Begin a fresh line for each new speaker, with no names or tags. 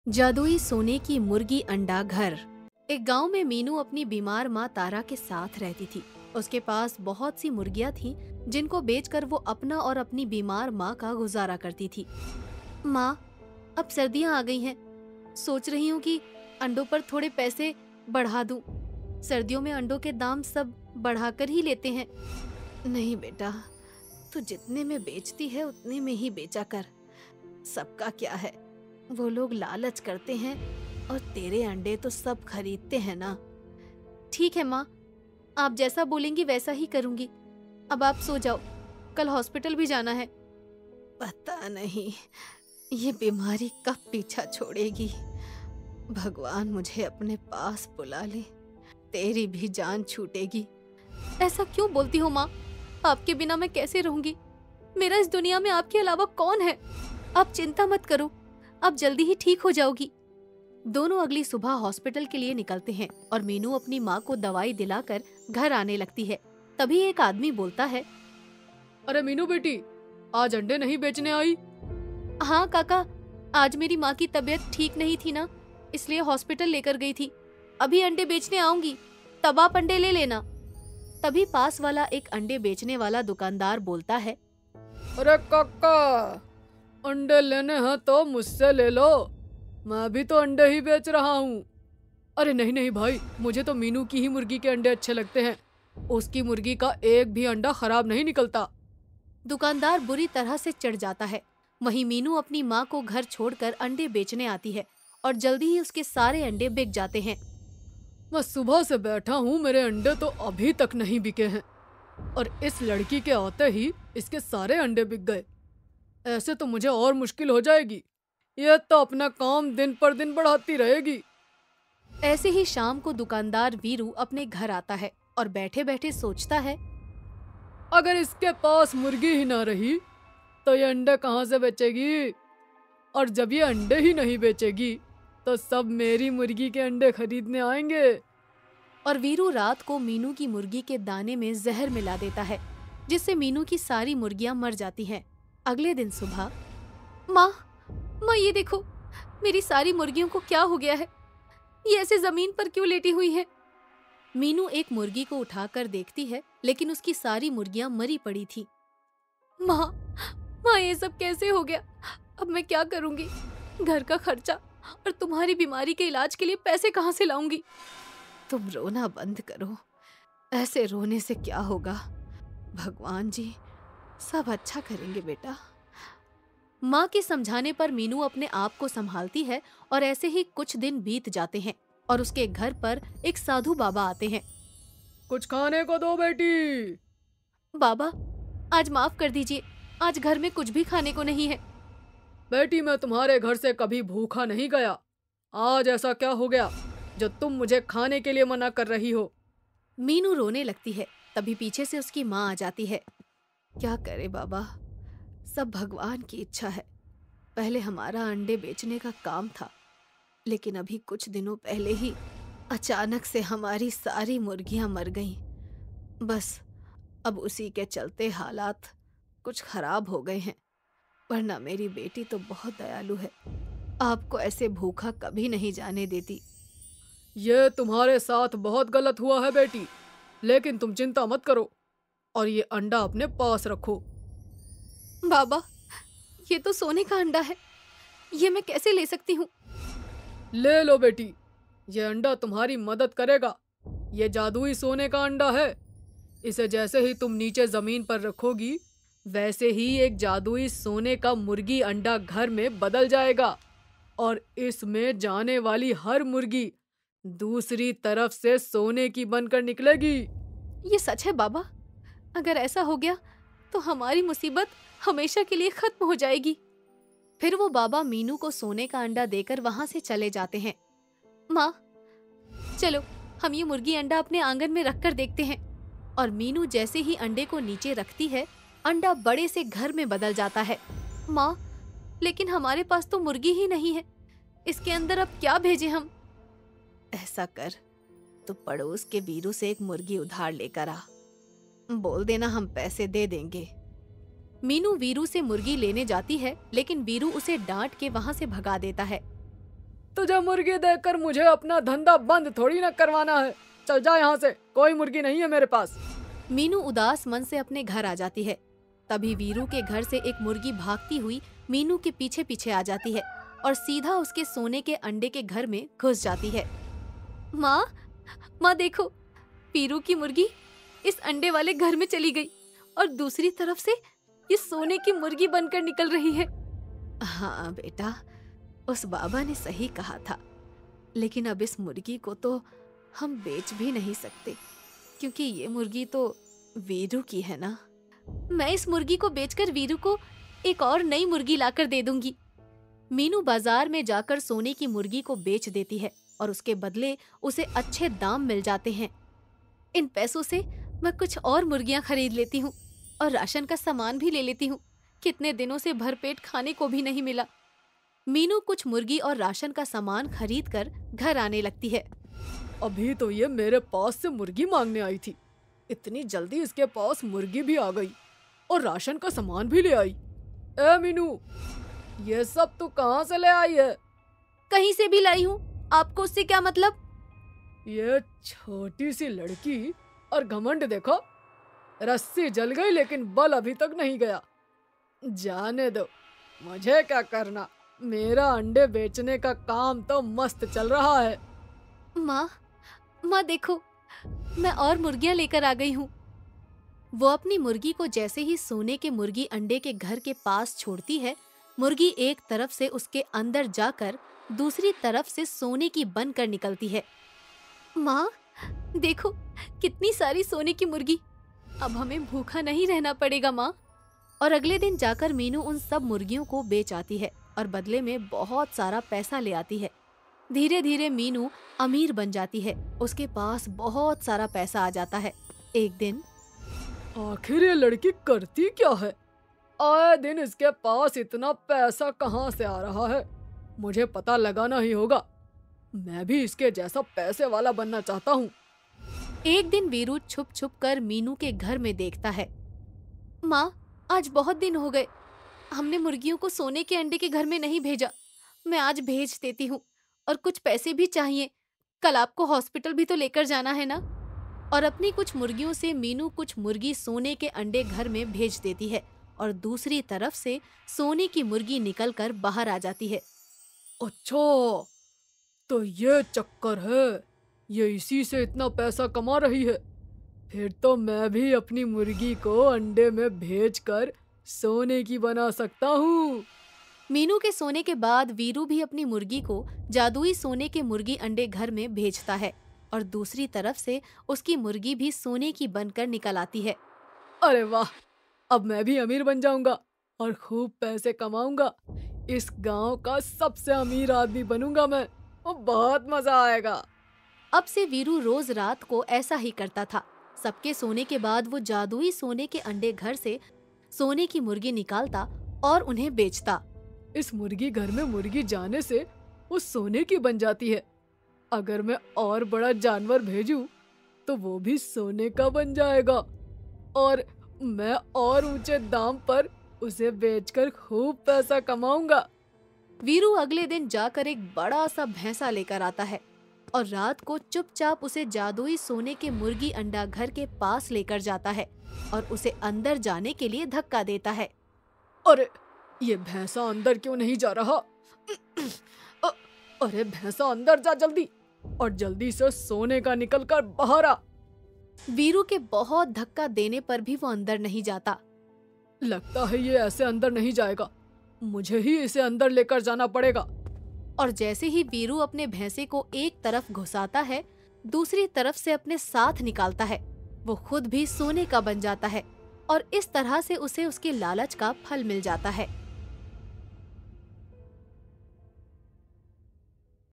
जादुई सोने की मुर्गी अंडा घर। एक गांव में मीनू अपनी बीमार माँ तारा के साथ रहती थी। उसके पास बहुत सी मुर्गियां थीं, जिनको बेचकर वो अपना और अपनी बीमार माँ का गुजारा करती थी। माँ, अब सर्दियां आ गई हैं। सोच रही हूँ कि अंडों पर थोड़े पैसे बढ़ा दूं। सर्दियों में अंडों के दाम सब बढ़ाकर ही लेते हैं। नहीं बेटा, तू जितने में बेचती है उतने में ही बेचा कर। सबका क्या है, वो लोग लालच करते हैं और तेरे अंडे तो सब खरीदते हैं ना। ठीक है माँ, आप जैसा बोलेंगी वैसा ही करूंगी। अब आप सो जाओ, कल हॉस्पिटल भी जाना है। पता नहीं ये बीमारी कब पीछा छोड़ेगी। भगवान मुझे अपने पास बुला ले, तेरी भी जान छूटेगी। ऐसा क्यों बोलती हो माँ? आपके बिना मैं कैसे रहूंगी? मेरा इस दुनिया में आपके अलावा कौन है? आप चिंता मत करो, आप जल्दी ही ठीक हो जाओगी। दोनों अगली सुबह हॉस्पिटल के लिए निकलते हैं और मीनू अपनी माँ को दवाई दिलाकर घर आने लगती है। तभी एक आदमी बोलता है,
अरे मीनू बेटी, आज अंडे नहीं बेचने आई?
हाँ काका, आज मेरी माँ की तबीयत ठीक नहीं थी ना, इसलिए हॉस्पिटल लेकर गई थी। अभी अंडे बेचने आऊंगी, तब आप अंडे ले लेना। तभी पास वाला एक अंडे बेचने वाला दुकानदार बोलता है,
अरे काका, अंडे लेने हैं तो मुझसे ले लो, मैं भी तो अंडे ही बेच रहा हूँ। अरे नहीं नहीं भाई, मुझे तो मीनू की ही मुर्गी के अंडे अच्छे लगते हैं। उसकी मुर्गी का एक भी अंडा खराब नहीं निकलता।
दुकानदार बुरी तरह से चिढ़ जाता है। वहीं मीनू अपनी माँ को घर छोड़कर अंडे बेचने आती है और जल्दी ही उसके सारे अंडे बिक जाते हैं।
मैं सुबह से बैठा हूँ, मेरे अंडे तो अभी तक नहीं बिके हैं और इस लड़की के आते ही इसके सारे अंडे बिक गए। ऐसे तो मुझे और मुश्किल हो जाएगी। यह तो अपना काम दिन पर दिन बढ़ाती रहेगी।
ऐसे ही शाम को दुकानदार वीरू अपने घर आता है और बैठे बैठे सोचता है,
अगर इसके पास मुर्गी ही ना रही तो ये अंडे कहाँ से बेचेगी? और जब ये अंडे ही नहीं बेचेगी तो सब मेरी मुर्गी के अंडे खरीदने आएंगे।
और वीरू रात को मीनू की मुर्गी के दाने में जहर मिला देता है, जिससे मीनू की सारी मुर्गियां मर जाती हैं। अगले दिन सुबह, माँ, माँ ये देखो, मेरी सारी मुर्गियों को क्या हो गया है? ये ऐसे जमीन पर क्यों लेटी हुई है? मीनू एक मुर्गी को उठाकर देखती है, लेकिन उसकी सारी मुर्गियां मरी पड़ी थी। माँ, माँ ये सब कैसे हो गया? अब मैं क्या करूंगी? घर का खर्चा और तुम्हारी बीमारी के इलाज के लिए पैसे कहाँ से लाऊंगी? तुम रोना बंद करो, ऐसे रोने से क्या होगा? भगवान जी सब अच्छा करेंगे बेटा। माँ के समझाने पर मीनू अपने आप को संभालती है और ऐसे ही कुछ दिन बीत जाते हैं और उसके घर पर एक साधु बाबा आते हैं।
कुछ खाने को दो बेटी।
बाबा, आज माफ कर दीजिए, आज घर में कुछ भी खाने को नहीं है।
बेटी, मैं तुम्हारे घर से कभी भूखा नहीं गया। आज ऐसा क्या हो गया जो तुम मुझे खाने के लिए मना कर रही हो?
मीनू रोने लगती है। तभी पीछे से उसकी माँ आ जाती है। क्या करे बाबा, सब भगवान की इच्छा है। पहले हमारा अंडे बेचने का काम था, लेकिन अभी कुछ दिनों पहले ही अचानक से हमारी सारी मुर्गियां मर गईं। बस अब उसी के चलते हालात कुछ खराब हो गए हैं, वरना मेरी बेटी तो बहुत दयालु है, आपको ऐसे भूखा कभी नहीं जाने देती।
ये तुम्हारे साथ बहुत गलत हुआ है बेटी, लेकिन तुम चिंता मत करो और ये अंडा अपने पास रखो।
बाबा, ये तो सोने का अंडा है, ये मैं कैसे ले सकती हूँ?
ले लो बेटी, ये अंडा तुम्हारी मदद करेगा। ये जादुई सोने का अंडा है। इसे जैसे ही तुम नीचे जमीन पर रखोगी, वैसे ही एक जादुई सोने का मुर्गी अंडा घर में बदल जाएगा और इसमें जाने वाली हर मुर्गी दूसरी तरफ से सोने की बनकर निकलेगी।
ये सच है बाबा? अगर ऐसा हो गया तो हमारी मुसीबत हमेशा के लिए खत्म हो जाएगी। फिर वो बाबा मीनू को सोने का अंडा देकर वहां से चले जाते हैं। माँ, चलो हम ये मुर्गी अंडा अपने आंगन में रखकर देखते हैं। और मीनू जैसे ही अंडे को नीचे रखती है, अंडा बड़े से घर में बदल जाता है। माँ, लेकिन हमारे पास तो मुर्गी ही नहीं है, इसके अंदर अब क्या भेजें हम? ऐसा कर, तो पड़ोस के वीरू से एक मुर्गी उधार लेकर आ, बोल देना हम पैसे दे देंगे। मीनू वीरू से मुर्गी लेने जाती है, लेकिन वीरू उसे डांट के वहां से भगा देता है।
तुझे मुर्गी देकर मुझे अपना धंधा बंद थोड़ी ना करवाना है। चल जा यहाँ से, कोई मुर्गी नहीं है मेरे पास।
मीनू उदास मन से अपने घर आ जाती है। तभी वीरू के घर से एक मुर्गी भागती हुई मीनू के पीछे पीछे आ जाती है और सीधा उसके सोने के अंडे के घर में घुस जाती है। माँ, माँ देखो, वीरू की मुर्गी इस अंडे वाले घर में चली गई और दूसरी तरफ से ये सोने की मुर्गी बनकर निकल रही है। हाँ बेटा, उस बाबा ने सही कहा था, लेकिन अब इस मुर्गी को तो हम बेच भी नहीं सकते, क्योंकि ये मुर्गी तो वीरू की है ना। मैं इस मुर्गी को बेचकर वीरू को एक और नई मुर्गी लाकर दे दूंगी। मीनू बाजार में जाकर सोने की मुर्गी को बेच देती है और उसके बदले उसे अच्छे दाम मिल जाते हैं। इन पैसों से मैं कुछ और मुर्गियां खरीद लेती हूँ और राशन का सामान भी ले लेती हूँ। कितने दिनों से भरपेट खाने को भी नहीं मिला। मीनू कुछ मुर्गी और राशन का सामान खरीद कर घर आने लगती है।
अभी तो ये मेरे पास से मुर्गी मांगने आई थी, इतनी जल्दी इसके पास मुर्गी भी आ गई और राशन का सामान भी ले आई। ए मीनू, ये सब तू कहाँ से ले आई है?
कहीं से भी लाई हूँ, आपको उससे क्या मतलब?
ये छोटी सी लड़की और घमंड देखो। रस्सी जल गई लेकिन बल अभी तक नहीं गया। जाने दो, मुझे क्या करना, मेरा अंडे बेचने का काम तो मस्त चल रहा है।
माँ देखो, मैं और मुर्गियां लेकर आ गई हूँ। वो अपनी मुर्गी को जैसे ही सोने के मुर्गी अंडे के घर के पास छोड़ती है, मुर्गी एक तरफ से उसके अंदर जाकर दूसरी तरफ से सोने की बनकर निकलती है। माँ देखो, कितनी सारी सोने की मुर्गी। अब हमें भूखा नहीं रहना पड़ेगा माँ। और अगले दिन जाकर मीनू उन सब मुर्गियों को बेच आती है और बदले में बहुत सारा पैसा ले आती है। धीरे धीरे मीनू अमीर बन जाती है। उसके पास बहुत सारा पैसा आ जाता है। एक दिन,
आखिर ये लड़की करती क्या है? आए दिन इसके पास इतना पैसा कहाँ से आ रहा है? मुझे पता लगाना ही होगा। मैं भी इसके जैसा पैसे वाला बनना चाहता हूँ।
एक दिन वीरू छुप छुप कर मीनू के घर में देखता है। माँ, आज बहुत दिन हो गए, हमने मुर्गियों को सोने के अंडे के घर में नहीं भेजा। मैं आज भेज देती हूँ, और कुछ पैसे भी चाहिए। कल आपको हॉस्पिटल भी तो लेकर जाना है ना। और अपनी कुछ मुर्गियों से मीनू कुछ मुर्गी सोने के अंडे घर में भेज देती है और दूसरी तरफ से सोने की मुर्गी निकलकर बाहर आ जाती है।
अच्छा, तो ये चक्कर है, ये इसी से इतना पैसा कमा रही है। फिर तो मैं भी अपनी मुर्गी को अंडे में भेजकर सोने की बना सकता हूँ।
मीनू के सोने के बाद वीरू भी अपनी मुर्गी को जादुई सोने के मुर्गी अंडे घर में भेजता है और दूसरी तरफ से उसकी मुर्गी भी सोने की बनकर निकल आती है।
अरे वाह, अब मैं भी अमीर बन जाऊंगा और खूब पैसे कमाऊंगा। इस गांव का सबसे अमीर आदमी बनूंगा मैं, और बहुत मजा आएगा।
अब से वीरू रोज रात को ऐसा ही करता था। सबके सोने के बाद वो जादुई सोने के अंडे घर से सोने की मुर्गी निकालता और उन्हें बेचता।
इस मुर्गी घर में मुर्गी जाने से वो सोने की बन जाती है। अगर मैं और बड़ा जानवर भेजूं तो वो भी सोने का बन जाएगा और मैं और ऊंचे दाम पर उसे बेचकर खूब पैसा कमाऊंगा।
वीरू अगले दिन जाकर एक बड़ा सा भैंसा लेकर आता है और रात को चुपचाप उसे जादुई सोने के मुर्गी अंडा घर के पास लेकर जाता है और उसे अंदर जाने के लिए धक्का देता है।
अरे, ये भैंसा अंदर क्यों नहीं जा रहा? अरे भैंसा, अंदर जा जल्दी, और जल्दी से सोने का निकलकर बाहर आ।
वीरू के बहुत धक्का देने पर भी वो अंदर नहीं जाता।
लगता है ये ऐसे अंदर नहीं जाएगा, मुझे ही इसे अंदर लेकर जाना पड़ेगा।
और जैसे ही वीरू अपने भैंसे को एक तरफ घुसाता है, दूसरी तरफ से अपने साथ निकालता है, वो खुद भी सोने का बन जाता है और इस तरह से उसे उसके लालच का फल मिल जाता है।